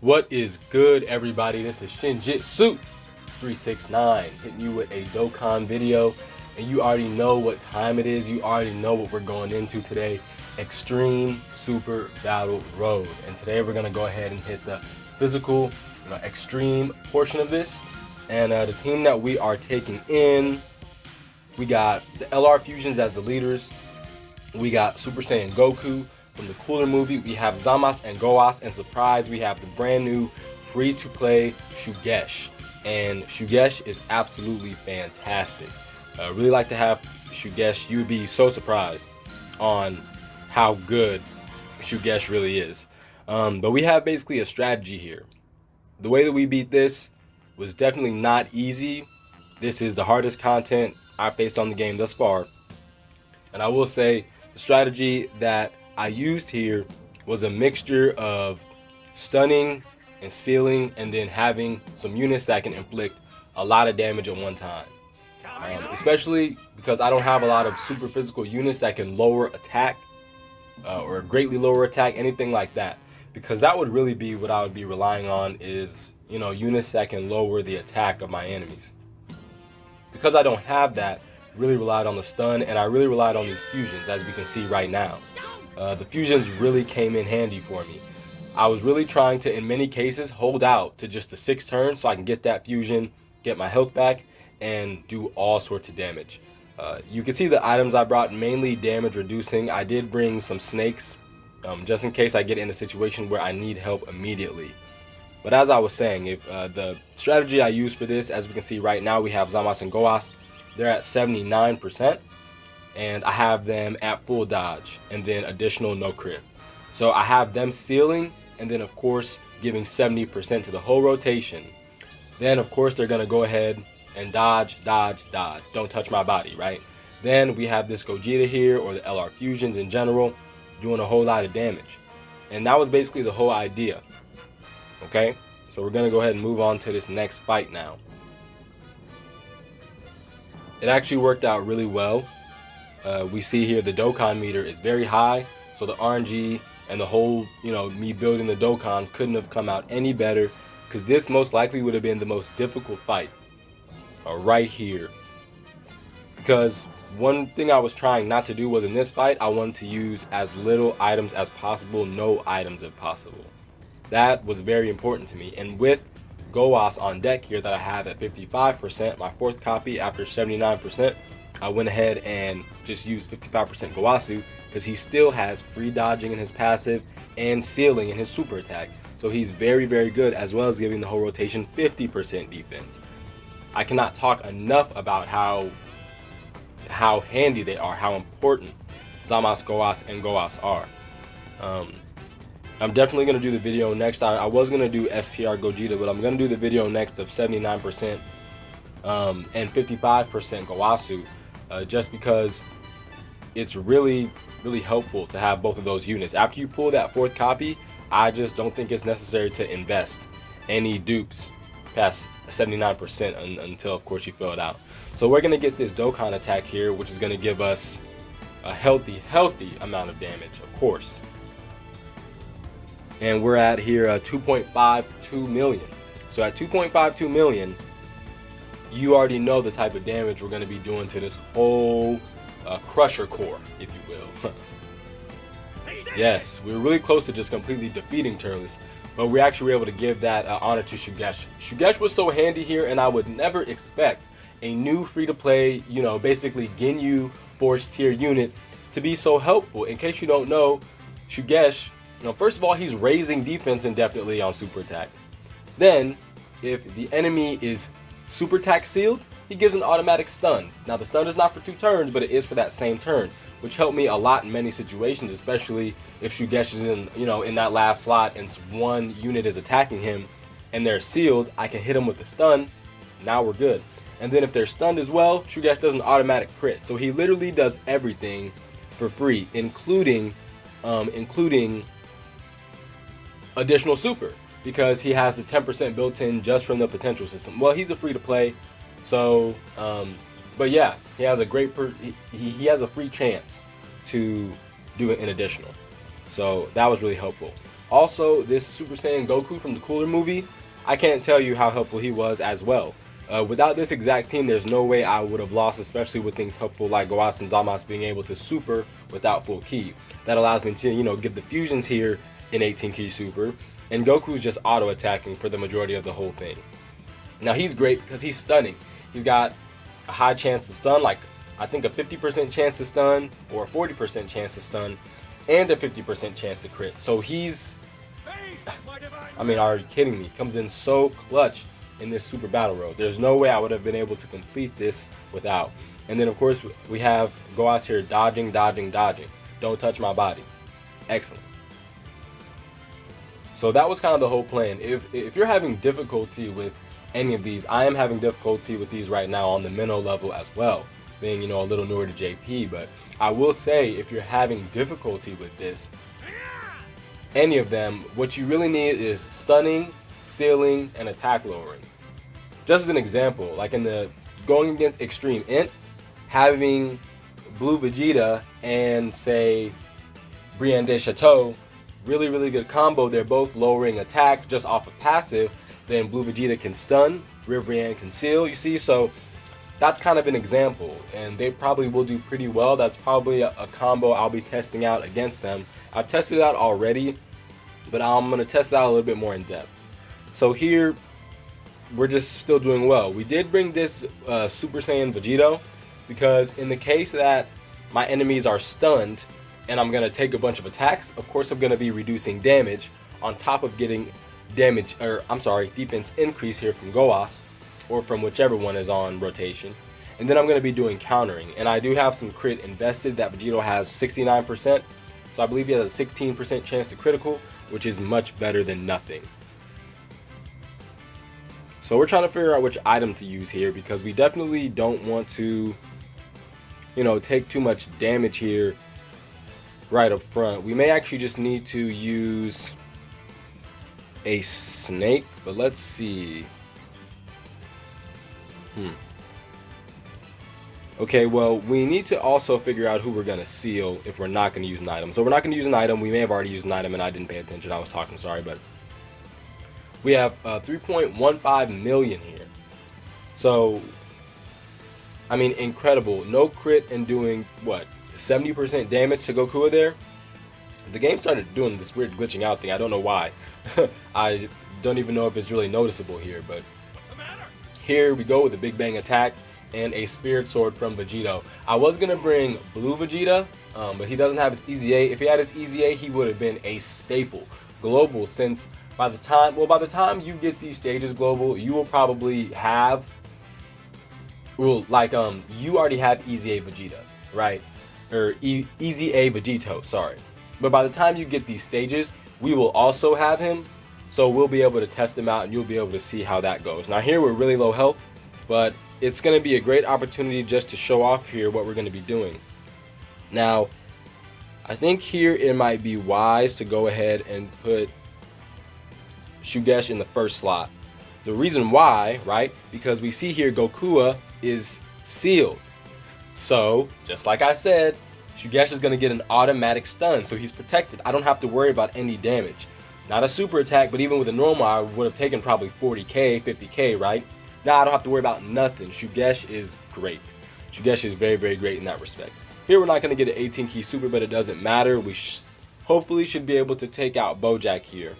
What is good, everybody? This is Shinjitsu 369 hitting you with a Dokkan video, and you already know what time it is. You already know what we're going into today. Extreme Super Battle Road, and today we're gonna go ahead and hit the physical, extreme portion of this. And the team that we are taking in, we got the LR Fusions as the leaders. We got Super Saiyan Goku from the Cooler movie. We have Zamasu and Goas, and surprise, we have the brand new free-to-play Shugesh. And Shugesh is absolutely fantastic. Really like to have Shugesh. You would be so surprised on how good Shugesh really is. But we have basically a strategy here. The way that we beat this was definitely not easy. This is the hardest content I faced on the game thus far. And I will say the strategy that I used here was a mixture of stunning and sealing, and then having some units that can inflict a lot of damage at one time. Especially because I don't have a lot of super physical units that can lower attack or greatly lower attack, anything like that. Because that would really be what I would be relying on is, units that can lower the attack of my enemies. Because I don't have that, really relied on the stun, and I really relied on these fusions, as we can see right now. The fusions really came in handy for me. I was really trying to, in many cases, hold out to just the 6 turns so I can get that fusion, get my health back, and do all sorts of damage. You can see the items I brought, mainly damage reducing. I did bring some snakes, just in case I get in a situation where I need help immediately. But as I was saying, if the strategy I use for this, as we can see right now, we have Zamasu and Goas. They're at 79%, and I have them at full dodge, and then additional no crit. So I have them sealing, and then of course giving 70% to the whole rotation. Then of course they're gonna go ahead and dodge, dodge, dodge. Don't touch my body, right? Then we have this Gogeta here, or the LR Fusions in general, doing a whole lot of damage. And that was basically the whole idea. Okay, so we're gonna go ahead and move on to this next fight now. It actually worked out really well. We see here the Dokkan meter is very high, so the RNG and the whole, me building the Dokkan couldn't have come out any better, because this most likely would have been the most difficult fight right here. Because one thing I was trying not to do was, in this fight, I wanted to use as little items as possible, no items if possible. That was very important to me. And with Goas on deck here that I have at 55%, my 4th copy after 79%, I went ahead and just used 55% Goasu, because he still has free dodging in his passive and sealing in his super attack. So he's very, very good, as well as giving the whole rotation 50% defense. I cannot talk enough about how handy they are, how important Zamasu, Goas, and Goas are. I'm definitely going to do the video next. I was going to do STR Gogeta, but I'm going to do the video next of 79% and 55% Goasu, just because it's really, really helpful to have both of those units. After you pull that 4th copy, I just don't think it's necessary to invest any dupes past 79% until, of course, you fill it out. So we're going to get this Dokkan attack here, which is going to give us a healthy amount of damage, of course. And we're at here 2.52 million. So at 2.52 million, you already know the type of damage we're going to be doing to this whole Crusher core, if you will. Yes, we were really close to just completely defeating Turles, but we actually were able to give that honor to Shugesh. Shugesh was so handy here, and I would never expect a new free-to-play, basically Ginyu Force tier unit to be so helpful. In case you don't know, Shugesh, first of all, he's raising defense indefinitely on super attack. Then, if the enemy is super attack sealed, he gives an automatic stun. Now, the stun is not for 2 turns, but it is for that same turn, which helped me a lot in many situations, especially if Shugesh is in that last slot and one unit is attacking him and they're sealed. I can hit him with the stun. Now we're good. And then if they're stunned as well, Shugesh does an automatic crit. So he literally does everything for free, including additional super, because he has the 10% built in just from the potential system. Well, he's a free to play, so but yeah, he has a great he has a free chance to do an additional. So that was really helpful. Also, this Super Saiyan Goku from the Cooler movie, I can't tell you how helpful he was as well. Without this exact team, there's no way I would have lost, especially with things helpful like Goas and Zamasu being able to super without full ki. That allows me to, give the fusions here in 18 ki super, and Goku's just auto attacking for the majority of the whole thing. Now he's great because he's stunning. He's got a high chance to stun, like I think a 50% chance to stun or a 40% chance to stun, and a 50% chance to crit. So he's, I mean, are you kidding me? Comes in so clutch in this super battle road. There's no way I would have been able to complete this without. And then of course we have Goas here dodging, dodging, dodging. Don't touch my body. Excellent. So that was kind of the whole plan. If you're having difficulty with any of these, I am having difficulty with these right now on the Minnow level as well, being a little newer to JP. But I will say, if you're having difficulty with this, any of them, what you really need is stunning, sealing, and attack lowering. Just as an example, like in the going against Extreme Int, having Blue Vegeta and say Brienne de Chateau, really good combo. They're both lowering attack just off of passive. Then Blue Vegeta can stun, Rear Brienne can seal, you see? So that's kind of an example, and they probably will do pretty well. That's probably a combo I'll be testing out against them. I've tested it out already, but I'm going to test it out a little bit more in depth. So here, we're just still doing well. We did bring this Super Saiyan Vegito, because in the case that my enemies are stunned, and I'm going to take a bunch of attacks, of course I'm going to be reducing damage on top of getting defense increase here from Goas, or from whichever one is on rotation. And then I'm going to be doing countering, and I do have some crit invested. That Vegito has 69%, so I believe he has a 16% chance to critical, which is much better than nothing. So we're trying to figure out which item to use here, because we definitely don't want to, take too much damage here right up front. We may actually just need to use a snake, but let's see. Okay, well, we need to also figure out who we're going to seal if we're not going to use an item. So we're not going to use an item. We may have already used an item and I didn't pay attention. I was talking, sorry, but we have 3.15 million here. So, I mean, incredible. No crit and doing, what, 70% damage to Goku there? The game started doing this weird glitching out thing. I don't know why. I don't even know if it's really noticeable here, but here we go with a Big Bang attack and a Spirit Sword from Vegito. I was going to bring Blue Vegeta, but he doesn't have his Easy A. If he had his Easy A, he would have been a staple. Global, since by the time you get these stages global, you will probably have, you already have Easy A Vegeta, right? Or Easy A Vegito, sorry. But by the time you get these stages, we will also have him. So we'll be able to test him out and you'll be able to see how that goes. Now here we're really low health, but it's going to be a great opportunity just to show off here what we're going to be doing. Now, I think here it might be wise to go ahead and put Shugesh in the first slot. The reason why, right? Because we see here Goku is sealed. So, just like I said, Shugesh is going to get an automatic stun, so he's protected. I don't have to worry about any damage. Not a super attack, but even with a normal, I would have taken probably 40k, 50k, right? Now I don't have to worry about nothing. Shugesh is great. Shugesh is very great in that respect. Here we're not going to get an 18 key super, but it doesn't matter. We hopefully should be able to take out Bojack here.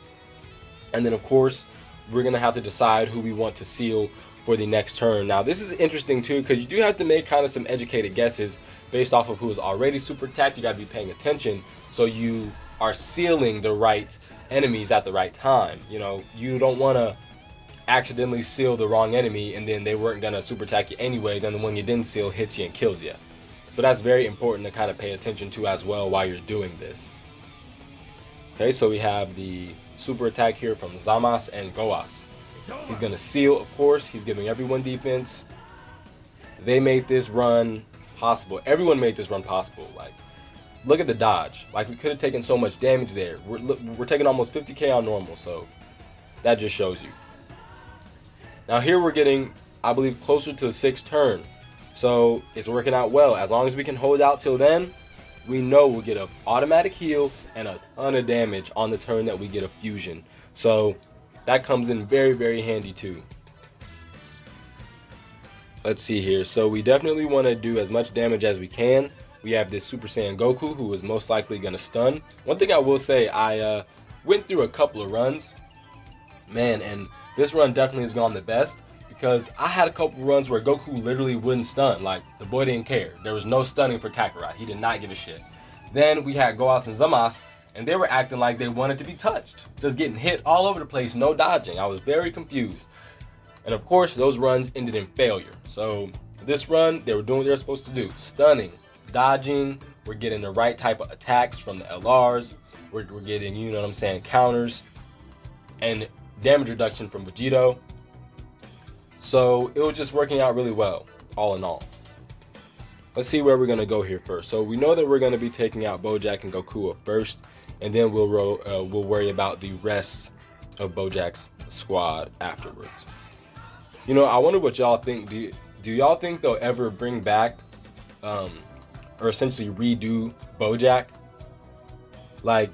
And then of course, we're going to have to decide who we want to seal for the next turn. Now this is interesting too, because you do have to make kind of some educated guesses based off of who is already super attacked. You got to be paying attention so you are sealing the right enemies at the right time. You don't want to accidentally seal the wrong enemy and then they weren't going to super attack you anyway, then the one you didn't seal hits you and kills you. So that's very important to kind of pay attention to as well while you're doing this. Okay, so we have the super attack here from Zamasu and Goas. He's going to seal, of course. He's giving everyone defense. They made this run possible. Everyone made this run possible. Like, look at the dodge. Like, we could have taken so much damage there. We're taking almost 50k on normal, so that just shows you. Now here we're getting, I believe, closer to the 6th turn. So it's working out well. As long as we can hold out till then, we know we'll get an automatic heal and a ton of damage on the turn that we get a fusion. So that comes in very, very handy too. Let's see here. So we definitely want to do as much damage as we can. We have this Super Saiyan Goku who is most likely going to stun. One thing I will say, I went through a couple of runs, man, and this run definitely has gone the best because I had a couple runs where Goku literally wouldn't stun. Like, the boy didn't care. There was no stunning for Kakarot. He did not give a shit. Then we had Goas and Zamasu, and they were acting like they wanted to be touched. Just getting hit all over the place, no dodging. I was very confused. And of course, those runs ended in failure. So this run, they were doing what they were supposed to do. Stunning, dodging, we're getting the right type of attacks from the LRs. We're getting, you know what I'm saying, counters. And damage reduction from Vegito. So it was just working out really well, all in all. Let's see where we're going to go here first. So we know that we're going to be taking out Bojack and Goku first. And then we'll worry about the rest of Bojack's squad afterwards. You know, I wonder what y'all think. Do y'all think they'll ever bring back, or essentially redo Bojack? Like,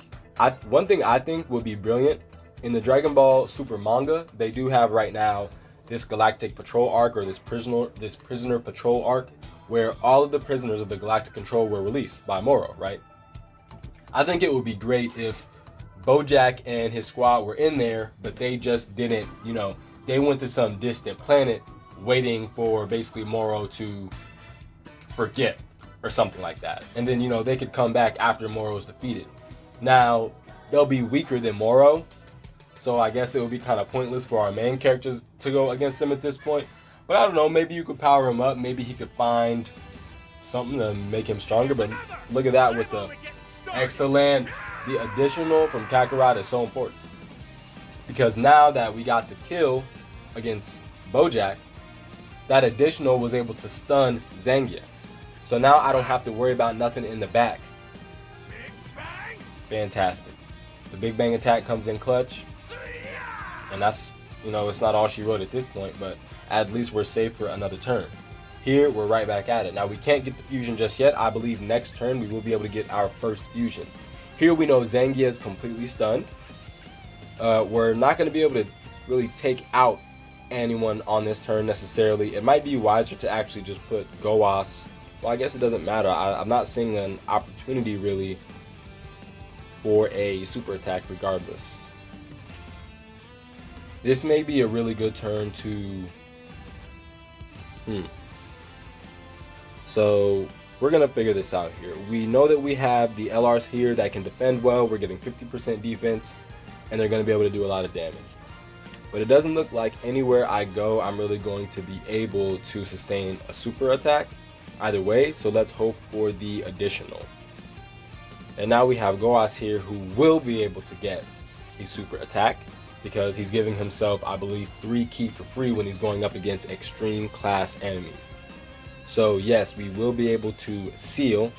one thing I think would be brilliant, in the Dragon Ball Super manga, they do have right now this Galactic Patrol arc, or this prisoner patrol arc, where all of the prisoners of the Galactic Control were released by Moro, right? I think it would be great if Bojack and his squad were in there, but they just didn't, you know, they went to some distant planet waiting for basically Moro to forget or something like that. And then, you know, they could come back after Moro's defeated. Now, they'll be weaker than Moro, so I guess it would be kind of pointless for our main characters to go against him at this point. But I don't know, maybe you could power him up, maybe he could find something to make him stronger. But look at that with the excellent, the additional from Kakarot is so important. Because now that we got the kill against Bojack, that additional was able to stun Zangia. So now I don't have to worry about nothing in the back. Fantastic. The Big Bang attack comes in clutch. And that's, you know, it's not all she wrote at this point, but at least we're safe for another turn. Here, we're right back at it. Now, we can't get the fusion just yet. I believe next turn we will be able to get our first fusion. Here we know Zangia is completely stunned. We're not going to be able to really take out anyone on this turn necessarily. It might be wiser to actually just put Goas. Well, I guess it doesn't matter. I'm not seeing an opportunity really for a super attack regardless. This may be a really good turn to... So we're going to figure this out here. We know that we have the LRs here that can defend well. We're getting 50% defense, and they're going to be able to do a lot of damage. But it doesn't look like anywhere I go, I'm really going to be able to sustain a super attack either way. So let's hope for the additional. And now we have Goas here who will be able to get a super attack because he's giving himself, I believe, 3 ki for free when he's going up against extreme class enemies. So yes, we will be able to seal.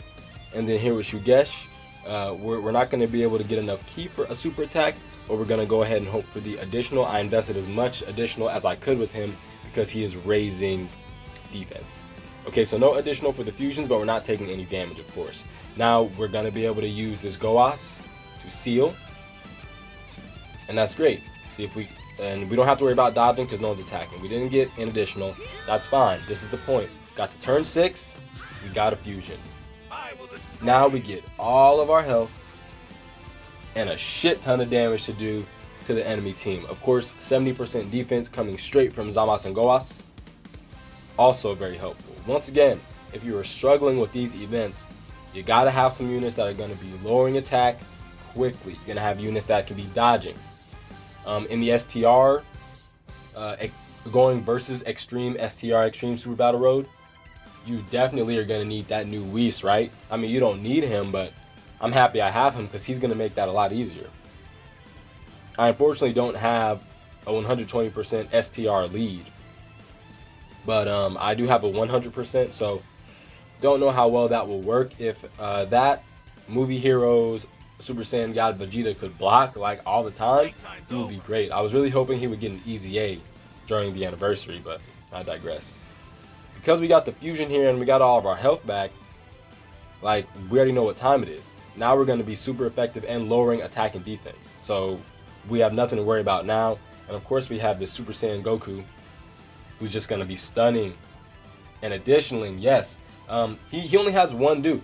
And then here with Shugesh, we're not going to be able to get enough ki for a super attack, but we're going to go ahead and hope for the additional. I invested as much additional as I could with him because he is raising defense. Okay, so no additional for the fusions, but we're not taking any damage, of course. Now we're going to be able to use this Goas to seal. And that's great. See if we... And we don't have to worry about dodging because no one's attacking. We didn't get an additional. That's fine. This is the point. Got to turn 6. We got a fusion. Now we get all of our health and a shit ton of damage to do to the enemy team. Of course, 70% defense coming straight from Zamasu and Goas. Also very helpful. Once again, if you are struggling with these events, you got to have some units that are going to be lowering attack quickly. You're going to have units that can be dodging. In the STR, going versus Extreme STR, Extreme Super Battle Road, you definitely are going to need that new Whis, right? I mean, you don't need him, but I'm happy I have him because he's going to make that a lot easier. I unfortunately don't have a 120% STR lead, but I do have a 100%, so don't know how well that will work. If that Movie Heroes Super Saiyan God Vegeta could block like all the time, he would be great. I was really hoping he would get an easy A during the anniversary, but I digress. Because we got the fusion here and we got all of our health back, Like, we already know what time it is. Now we're going to be super effective and lowering attack and defense. So we have nothing to worry about now. And of course we have the Super Saiyan Goku, who's just going to be stunning. And additionally, yes, he only has one dude.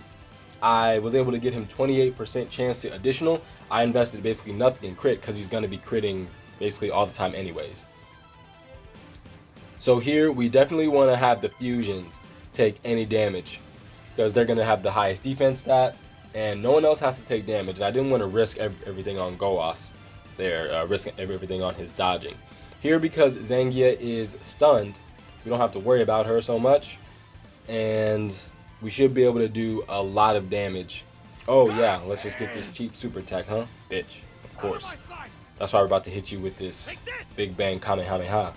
I was able to get him 28% chance to additional. I invested basically nothing in crit because he's going to be critting basically all the time anyways. So here we definitely want to have the fusions take any damage because they're going to have the highest defense stat and no one else has to take damage. I didn't want to risk everything on Goas there, risking everything on his dodging. Here, because Zangia is stunned, we don't have to worry about her so much, and we should be able to do a lot of damage. Oh yeah, let's just get this cheap super attack, huh? Bitch, of course. That's why we're about to hit you with this Big Bang Kamehameha.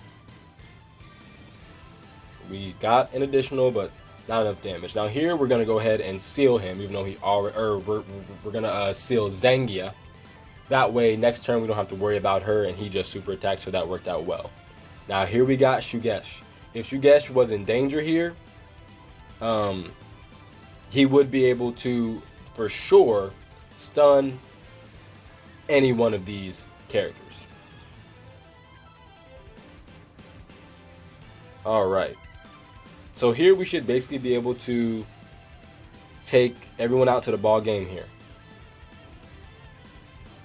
We got an additional, but not enough damage. Now here we're gonna go ahead and seal him, even though he already, we're gonna seal Zangia. That way, next turn we don't have to worry about her, and he just super attacks, so that worked out well. Now here we got Shugesh. If Shugesh was in danger here, he would be able to, for sure, stun any one of these characters. Alright. So here we should basically be able to take everyone out to the ball game here.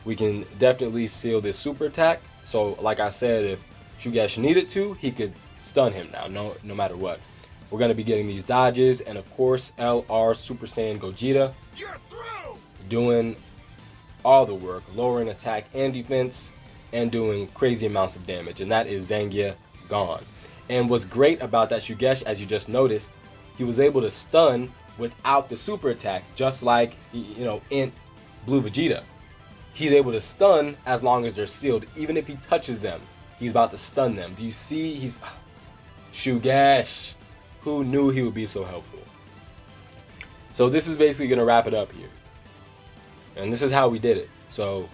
We can definitely seal this super attack. So like I said, if Shugesh needed to, he could stun him now, no matter what. We're going to be getting these dodges, and of course LR Super Saiyan Gogeta doing all the work, lowering attack and defense and doing crazy amounts of damage, and that is Zangia gone. And what's great about that Shugesh, as you just noticed, he was able to stun without the super attack, just like, you know, in Blue Vegeta. He's able to stun as long as they're sealed. Even if he touches them, he's about to stun them. Do you see? He's Shugesh. Who knew he would be so helpful? So this is basically going to wrap it up here. And this is how we did it. So,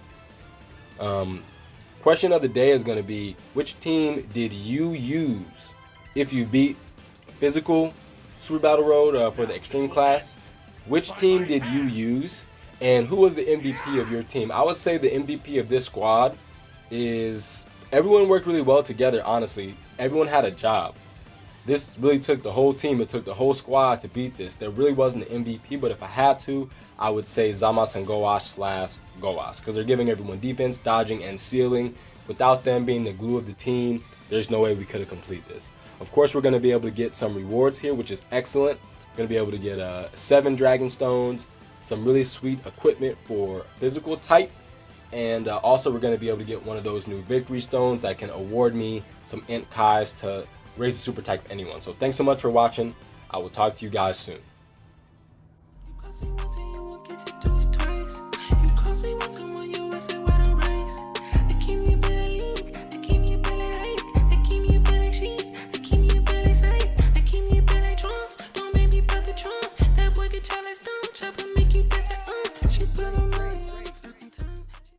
question of the day is going to be, which team did you use if you beat Physical Super Battle Road for the Extreme class? Which team did you use? And who was the MVP of your team? I would say the MVP of this squad is everyone worked really well together, honestly. Everyone had a job. This really took the whole team. It took the whole squad to beat this. There really wasn't an MVP, but if I had to, I would say Zamasu and Goas / Goas, because they're giving everyone defense, dodging, and sealing. Without them being the glue of the team, there's no way we could have completed this. Of course, we're going to be able to get some rewards here, which is excellent. We're going to be able to get 7 Dragon Stones, some really sweet equipment for physical type, and also we're going to be able to get one of those new victory stones that can award me some Int Kais to raise the super type of anyone. So thanks so much for watching. I will talk to you guys soon.